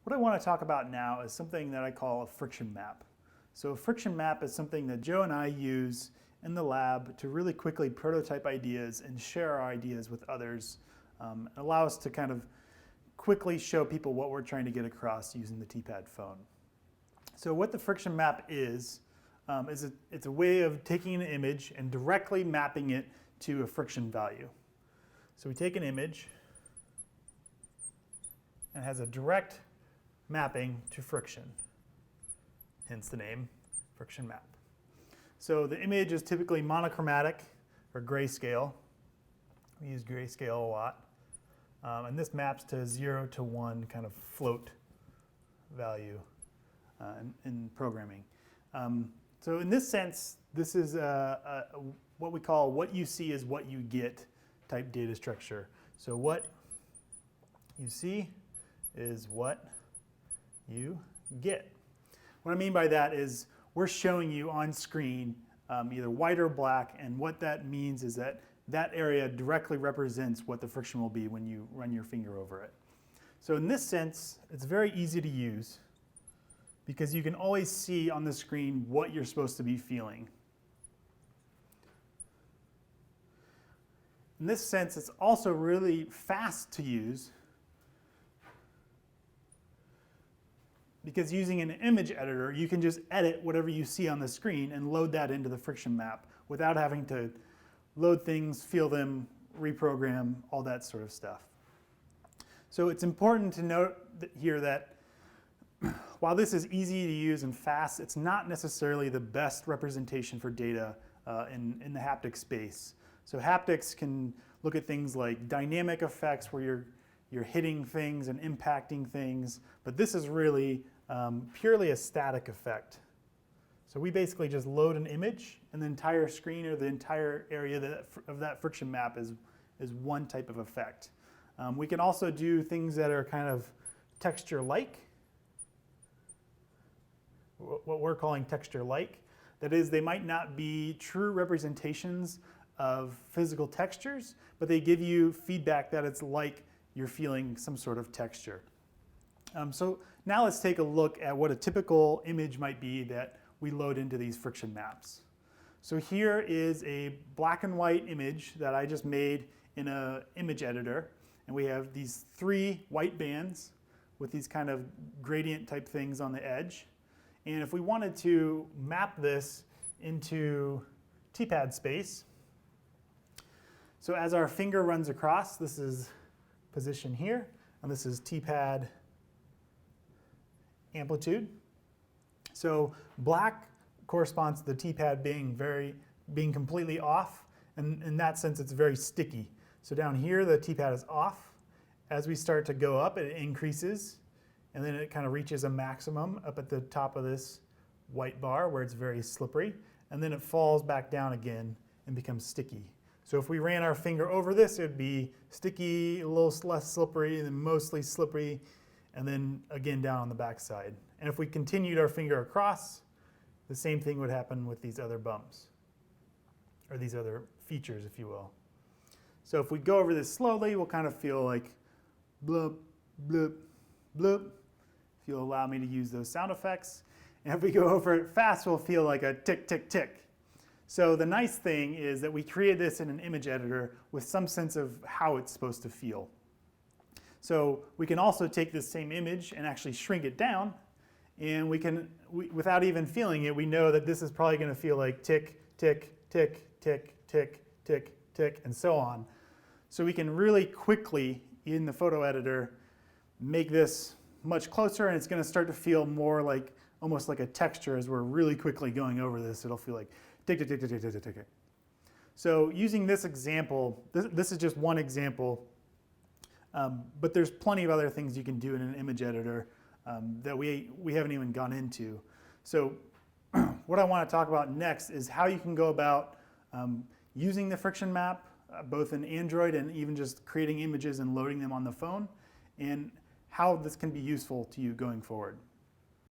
What I want to talk about now is something that I call a friction map. So a friction map is something that Joe and I use in the lab to really quickly prototype ideas and share our ideas with others, and allow us to kind of quickly show people what we're trying to get across using the TPad phone. So what the friction map is it's a way of taking an image and directly mapping it to a friction value. So we take an image and it has a direct mapping to friction, hence the name friction map. So the image is typically monochromatic or grayscale. We use grayscale a lot. And this maps to 0 to 1 kind of float value in programming. So in this sense, this is what we call what you see is what you get type data structure. So what you see is what you get. What I mean by that is we're showing you on screen either white or black, and what that means is that that area directly represents what the friction will be when you run your finger over it. So in this sense, it's very easy to use because you can always see on the screen what you're supposed to be feeling. In this sense, it's also really fast to use because using an image editor, you can just edit whatever you see on the screen and load that into the friction map without having to load things, feel them, reprogram, all that sort of stuff. So it's important to note here that while this is easy to use and fast, it's not necessarily the best representation for data in the haptic space. So haptics can look at things like dynamic effects where you're hitting things and impacting things, but this is really purely a static effect. So we basically just load an image, and the entire screen or the entire area of that friction map is one type of effect. We can also do things that are kind of texture-like, what we're calling texture-like. That is, they might not be true representations of physical textures, but they give you feedback that it's like you're feeling some sort of texture. So now let's take a look at what a typical image might be that we load into these friction maps. So here is a black and white image that I just made in an image editor. And we have these 3 white bands with these kind of gradient type things on the edge. And if we wanted to map this into TPad space, so as our finger runs across, this is position here, and this is TPad amplitude. So black corresponds to the TPad being completely off, and in that sense it's very sticky. So down here the TPad is off. As we start to go up, it increases, and then it kind of reaches a maximum up at the top of this white bar where it's very slippery, and then it falls back down again and becomes sticky. So if we ran our finger over this, it would be sticky, a little less slippery, and then mostly slippery, and then again down on the back side. And if we continued our finger across, the same thing would happen with these other bumps, or these other features, if you will. So if we go over this slowly, we'll kind of feel like bloop, bloop, bloop, if you'll allow me to use those sound effects. And if we go over it fast, we'll feel like a tick, tick, tick. So the nice thing is that we created this in an image editor with some sense of how it's supposed to feel. So we can also take this same image and actually shrink it down, and without even feeling it, we know that this is probably going to feel like tick, tick, tick, tick, tick, tick, tick, and so on. So we can really quickly, in the photo editor, make this much closer, and it's going to start to feel more like, almost like a texture as we're really quickly going over this. It'll feel like tick, tick, tick, tick, tick, tick, tick, tick. So using this example, this is just one example, but there's plenty of other things you can do in an image editor that we haven't even gone into. So what I want to talk about next is how you can go about using the friction map, both in Android and even just creating images and loading them on the phone, and how this can be useful to you going forward.